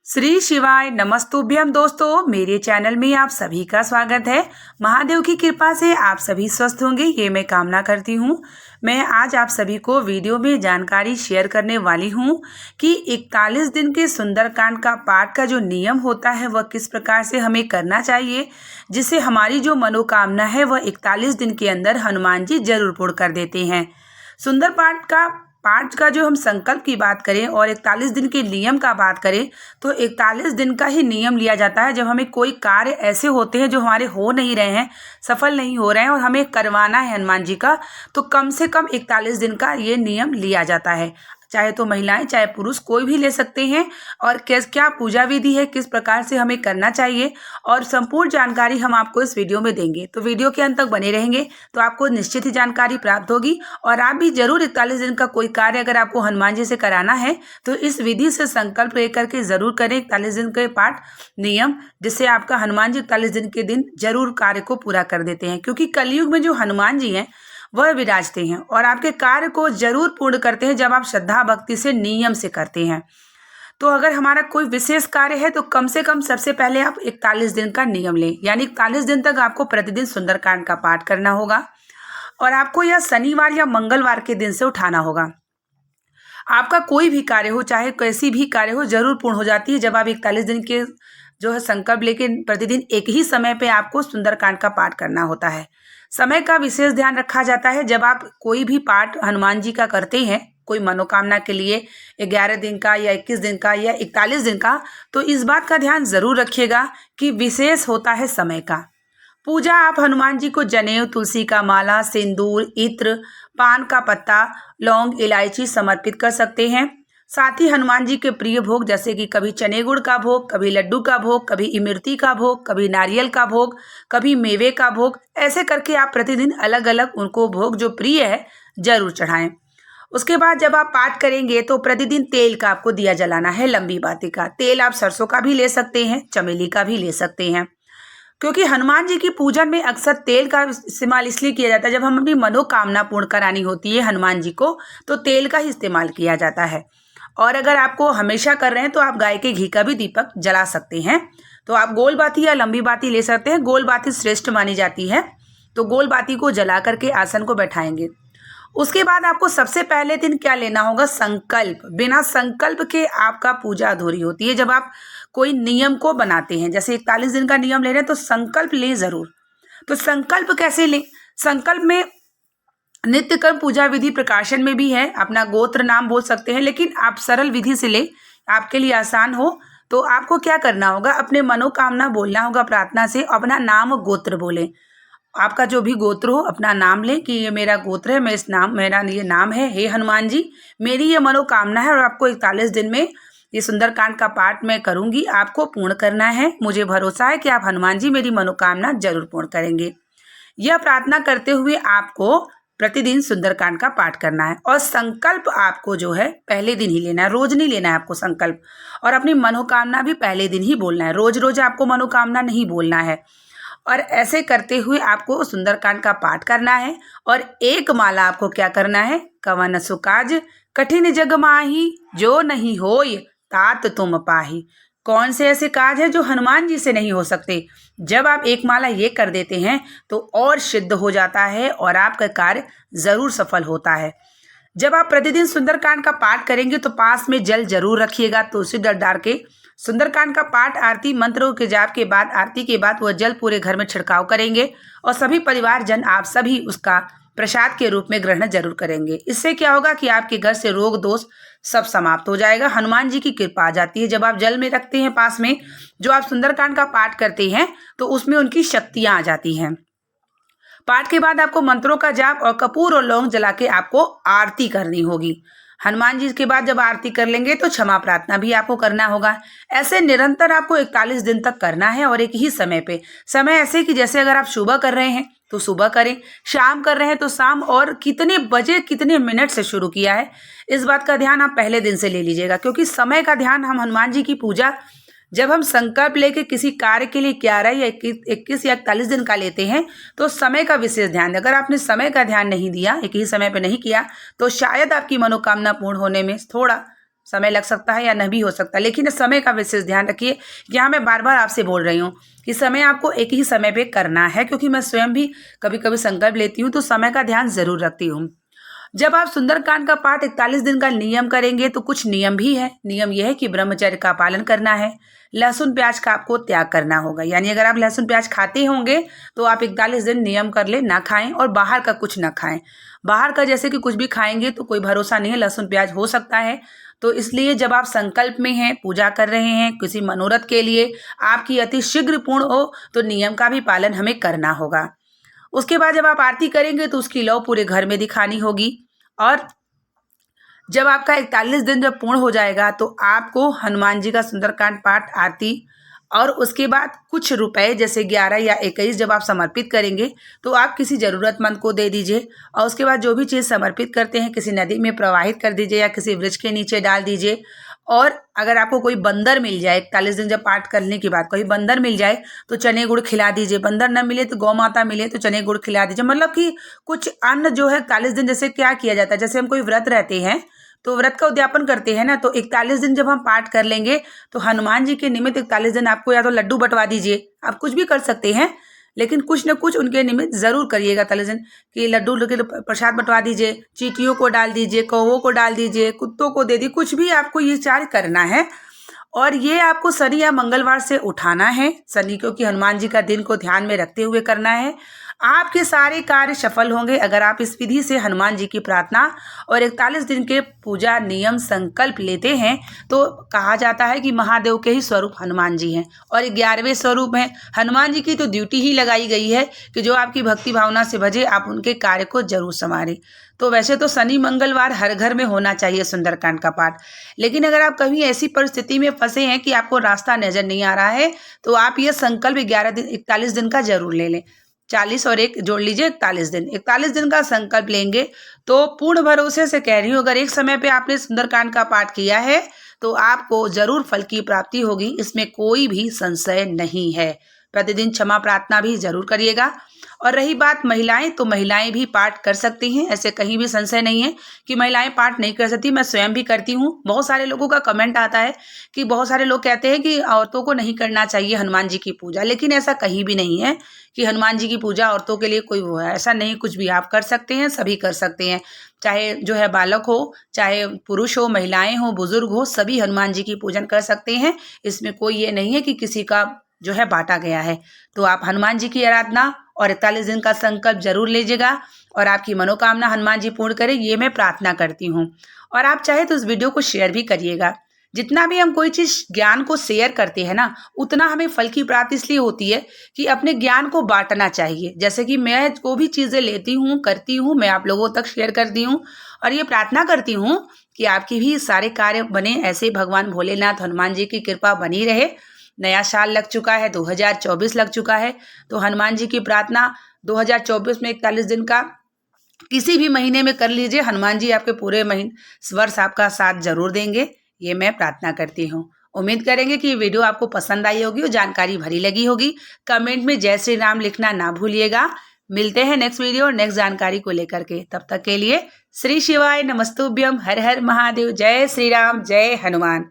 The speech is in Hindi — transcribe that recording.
श्री शिवाय नमस्तुभ्यम दोस्तों, मेरे चैनल में आप सभी का स्वागत है। महादेव की कृपा से आप सभी स्वस्थ होंगे, ये मैं कामना करती हूँ। मैं आज आप सभी को वीडियो में जानकारी शेयर करने वाली हूँ कि 41 दिन के सुंदरकांड का पाठ का जो नियम होता है वह किस प्रकार से हमें करना चाहिए, जिससे हमारी जो मनोकामना है वह 41 दिन के अंदर हनुमान जी जरूर पूर्ण कर देते हैं। सुंदर पाठ का जो हम संकल्प की बात करें और 41 दिन के नियम का बात करें तो 41 दिन का ही नियम लिया जाता है। जब हमें कोई कार्य ऐसे होते हैं जो हमारे हो नहीं रहे हैं, सफल नहीं हो रहे हैं और हमें करवाना है हनुमान जी का, तो कम से कम 41 दिन का ये नियम लिया जाता है। चाहे तो महिलाएं चाहे पुरुष कोई भी ले सकते हैं। और क्या पूजा विधि है, किस प्रकार से हमें करना चाहिए और संपूर्ण जानकारी हम आपको इस वीडियो में देंगे। तो वीडियो के अंत तक बने रहेंगे तो आपको निश्चित ही जानकारी प्राप्त होगी। और आप भी जरूर 41 दिन का कोई कार्य अगर आपको हनुमान जी से कराना है तो इस विधि से संकल्प लेकर के जरूर करें 41 दिन के पाठ नियम, जिससे आपका हनुमान जी 41 दिन के दिन जरूर कार्य को पूरा कर देते हैं। क्योंकि कलयुग में जो हनुमान जी हैं वह विराजते हैं और आपके कार्य को जरूर पूर्ण करते हैं जब आप श्रद्धा भक्ति से नियम से करते हैं। तो अगर हमारा कोई विशेष कार्य है तो कम से कम सबसे पहले आप 41 दिन का नियम लें, यानी 41 दिन तक आपको प्रतिदिन सुंदरकांड का पाठ करना होगा और आपको यह शनिवार या मंगलवार के दिन से उठाना होगा। आपका कोई भी कार्य हो, चाहे कैसी भी कार्य हो, जरूर पूर्ण हो जाती है जब आप 41 दिन के जो है संकल्प लेके प्रतिदिन एक ही समय पे आपको सुंदरकांड का पाठ करना होता है। समय का विशेष ध्यान रखा जाता है जब आप कोई भी पाठ हनुमान जी का करते हैं, कोई मनोकामना के लिए 11 दिन का या 21 दिन का या 41 दिन का, तो इस बात का ध्यान जरूर रखिएगा कि विशेष होता है समय का। पूजा आप हनुमान जी को जनेऊ, तुलसी का माला, सिंदूर, इत्र, पान का पत्ता, लौंग, इलायची समर्पित कर सकते हैं। साथ ही हनुमान जी के प्रिय भोग जैसे कि कभी चने गुड़ का भोग, कभी लड्डू का भोग, कभी इमरती का भोग, कभी नारियल का भोग, कभी मेवे का भोग, ऐसे करके आप प्रतिदिन अलग अलग उनको भोग जो प्रिय है जरूर चढ़ाएं। उसके बाद जब आप पाठ करेंगे तो प्रतिदिन तेल का आपको दिया जलाना है, लंबी बाती का तेल। आप सरसों का भी ले सकते हैं, चमेली का भी ले सकते हैं। क्योंकि हनुमान जी की पूजा में अक्सर तेल का इस्तेमाल इसलिए किया जाता है, जब हम अपनी मनोकामना पूर्ण करानी होती है हनुमान जी को तो तेल का ही इस्तेमाल किया जाता है। और अगर आपको हमेशा कर रहे हैं तो आप गाय के घी का भी दीपक जला सकते हैं। तो आप गोल बाती या लंबी बाती ले सकते हैं। गोल बाती श्रेष्ठ मानी जाती है, तो गोल बाती को जला करके आसन को बैठाएंगे। उसके बाद आपको सबसे पहले दिन क्या लेना होगा, संकल्प। बिना संकल्प के आपका पूजा अधूरी होती है। जब आप कोई नियम को बनाते हैं, जैसे 41 दिन का नियम ले रहे हैं तो संकल्प लें जरूर। तो संकल्प कैसे लें? संकल्प में नित्य कर्म पूजा विधि प्रकाशन में भी है, अपना गोत्र नाम बोल सकते हैं, लेकिन आप सरल विधि से ले, आपके लिए आसान हो। तो आपको क्या करना होगा, अपने मनोकामना बोलना होगा प्रार्थना से, अपना नाम गोत्र बोले। आपका जो भी गोत्र हो अपना नाम लें कि ये मेरा गोत्र है, मेरा ये नाम है, हे हनुमान जी मेरी ये मनोकामना है और आपको 41 दिन में ये सुंदरकांड का पाठ मैं करूंगी, आपको पूर्ण करना है। मुझे भरोसा है कि आप हनुमान जी मेरी मनोकामना जरूर पूर्ण करेंगे। यह प्रार्थना करते हुए आपको प्रतिदिन सुंदरकांड का पाठ करना है। और संकल्प आपको जो है पहले दिन ही लेना है, रोज नहीं लेना है आपको संकल्प। और अपनी मनोकामना भी पहले दिन ही बोलना है, रोज रोज आपको मनोकामना नहीं बोलना है। और ऐसे करते हुए आपको सुंदरकांड का पाठ करना है। और एक माला आपको क्या करना है, कवन सुकाज कठिन जग माही, जो नहीं होय तात तुम पाही। कौन से ऐसे काज है जो हनुमान जी से नहीं हो सकते? जब आप एक माला ये कर देते हैं तो और सिद्ध हो जाता है और आपका कार्य जरूर सफल होता है। जब आप प्रतिदिन सुंदरकांड का पाठ करेंगे तो पास में जल जरूर रखिएगा, तुलसी दल डाल के। सुंदरकांड का पाठ आरती मंत्रों के जाप के बाद, आरती के बाद वह जल पूरे घर में छिड़काव करेंगे और सभी परिवारजन आप सभी उसका प्रसाद के रूप में ग्रहण जरूर करेंगे। इससे क्या होगा कि आपके घर से रोग दोष सब समाप्त हो जाएगा। हनुमान जी की कृपा आ जाती है। जब आप जल में रखते हैं पास में, जो आप सुंदरकांड का पाठ करते हैं तो उसमें उनकी शक्तियां आ जाती हैं। पाठ के बाद आपको मंत्रों का जाप और कपूर और लौंग जला के आपको आरती करनी होगी। हनुमान जी के बाद जब आरती कर लेंगे तो क्षमा प्रार्थना भी आपको करना होगा। ऐसे निरंतर आपको 41 दिन तक करना है और एक ही समय पे। समय ऐसे कि जैसे अगर आप सुबह कर रहे हैं तो सुबह करें, शाम कर रहे हैं तो शाम, और कितने बजे कितने मिनट से शुरू किया है इस बात का ध्यान आप पहले दिन से ले लीजिएगा। क्योंकि समय का ध्यान हम हनुमान जी की पूजा जब हम संकल्प लेके किसी कार्य के लिए 11 या 21 या 41 दिन का लेते हैं तो समय का विशेष ध्यान। अगर आपने समय का ध्यान नहीं दिया, एक ही समय पे नहीं किया, तो शायद आपकी मनोकामना पूर्ण होने में थोड़ा समय लग सकता है या न भी हो सकता, लेकिन समय का विशेष ध्यान रखिए। यहाँ मैं बार बार आपसे बोल रही हूँ कि समय आपको एक ही समय पे करना है, क्योंकि मैं स्वयं भी कभी कभी संकल्प लेती हूँ तो समय का ध्यान जरूर रखती हूँ। जब आप सुंदरकांड का पाठ 41 दिन का नियम करेंगे तो कुछ नियम भी है। नियम यह है कि ब्रह्मचर्य का पालन करना है, लहसुन प्याज का आपको त्याग करना होगा। यानी अगर आप लहसुन प्याज खाते होंगे तो आप 41 दिन नियम कर ले, ना खाएं, और बाहर का कुछ ना खाएं। बाहर का जैसे कि कुछ भी खाएंगे तो कोई भरोसा नहीं है, लहसुन प्याज हो सकता है। तो इसलिए जब आप संकल्प में हैं, पूजा कर रहे हैं किसी मनोरथ के लिए, आपकी अति शीघ्र पूर्ण हो, तो नियम का भी पालन हमें करना होगा। उसके बाद जब आप आरती करेंगे तो उसकी लौ पूरे घर में दिखानी होगी। और जब आपका 41 दिन जब पूर्ण हो जाएगा तो आपको हनुमान जी का सुंदरकांड पाठ, आरती और उसके बाद कुछ रुपए जैसे 11 या 21 जब आप समर्पित करेंगे तो आप किसी ज़रूरतमंद को दे दीजिए। और उसके बाद जो भी चीज़ समर्पित करते हैं किसी नदी में प्रवाहित कर दीजिए या किसी वृक्ष के नीचे डाल दीजिए। और अगर आपको कोई बंदर मिल जाए, 41 दिन जब पाठ करने के बाद कोई बंदर मिल जाए तो चने गुड़ खिला दीजिए। बंदर न मिले तो गौ माता मिले तो चने गुड़ खिला दीजिए। मतलब कि कुछ अन्न जो है 41 दिन, जैसे क्या किया जाता है, जैसे हम कोई व्रत रहते हैं तो व्रत का उद्यापन करते हैं ना, तो 41 दिन जब हम पाठ कर लेंगे तो हनुमान जी के निमित्त 41 दिन आपको या तो लड्डू बंटवा दीजिए, आप कुछ भी कर सकते हैं, लेकिन कुछ न कुछ उनके निमित्त जरूर करिएगा। 41 दिन कि लड्डू के प्रसाद बंटवा दीजिए, चींटियों को डाल दीजिए, कौवों को डाल दीजिए, कुत्तों को दे दीजिए, कुछ भी आपको ये कार्य करना है। और ये आपको शनि या मंगलवार से उठाना है। शनि क्योंकि हनुमान जी का दिन को ध्यान में रखते हुए करना है। आपके सारे कार्य सफल होंगे अगर आप इस विधि से हनुमान जी की प्रार्थना और 41 दिन के पूजा नियम संकल्प लेते हैं। तो कहा जाता है कि महादेव के ही स्वरूप हनुमान जी हैं और 11वें स्वरूप हैं। हनुमान जी की तो ड्यूटी ही लगाई गई है कि जो आपकी भक्ति भावना से भजे, आप उनके कार्य को जरूर संवारें। तो वैसे तो शनि मंगलवार हर घर में होना चाहिए सुंदरकांड का पाठ, लेकिन अगर आप कभी ऐसी परिस्थिति में फंसे हैं कि आपको रास्ता नजर नहीं आ रहा है तो आप ये संकल्प 41 दिन का जरूर ले लें। 40 और 1 जोड़ लीजिए, 41 दिन। 41 दिन का संकल्प लेंगे तो पूर्ण भरोसे से कह रही हूँ, अगर एक समय पे आपने सुंदरकांड का पाठ किया है तो आपको जरूर फल की प्राप्ति होगी, इसमें कोई भी संशय नहीं है। प्रतिदिन क्षमा प्रार्थना भी जरूर करिएगा। और रही बात महिलाएं, तो महिलाएं भी पाठ कर सकती हैं, ऐसे कहीं भी संशय नहीं है कि महिलाएं पाठ नहीं कर सकती। मैं स्वयं भी करती हूँ। बहुत सारे लोगों का कमेंट आता है कि बहुत सारे लोग कहते हैं कि औरतों को नहीं करना चाहिए हनुमान जी की पूजा, लेकिन ऐसा कहीं भी नहीं है कि हनुमान जी की पूजा औरतों के लिए कोई वो है, ऐसा नहीं। कुछ भी आप कर सकते हैं, सभी कर सकते हैं, चाहे जो है बालक हो, चाहे पुरुष हो, महिलाएं हो, बुजुर्ग हो, सभी हनुमान जी की पूजन कर सकते हैं। इसमें कोई ये नहीं है कि किसी का जो है बांटा गया है। तो आप हनुमान जी की आराधना और 41 दिन का संकल्प जरूर लीजिएगा और आपकी मनोकामना हनुमान जी पूर्ण करें, ये मैं प्रार्थना करती हूँ। और आप चाहे तो इस वीडियो को शेयर भी करिएगा। जितना भी हम कोई चीज़ ज्ञान को शेयर करते हैं ना, उतना हमें फल की प्राप्ति इसलिए होती है कि अपने ज्ञान को बांटना चाहिए। जैसे कि मैं जो भी चीज़ें लेती हूँ, करती हूँ, मैं आप लोगों तक शेयर करती हूँ और ये प्रार्थना करती हूँ कि आपकी भी सारे कार्य बने, ऐसे भगवान भोलेनाथ हनुमान जी की कृपा बनी रहे। नया साल लग चुका है, 2024 लग चुका है, तो हनुमान जी की प्रार्थना 2024 में 41 दिन का किसी भी महीने में कर लीजिए। हनुमान जी आपके पूरे महीने वर्ष आपका साथ जरूर देंगे, ये मैं प्रार्थना करती हूँ। उम्मीद करेंगे कि ये वीडियो आपको पसंद आई होगी और जानकारी भरी लगी होगी। कमेंट में जय श्री राम लिखना ना भूलिएगा। मिलते हैं नेक्स्ट वीडियो और नेक्स्ट जानकारी को लेकर के। तब तक के लिए श्री शिवाय नमस्तुभ्यम, हर हर महादेव, जय श्री राम, जय हनुमान।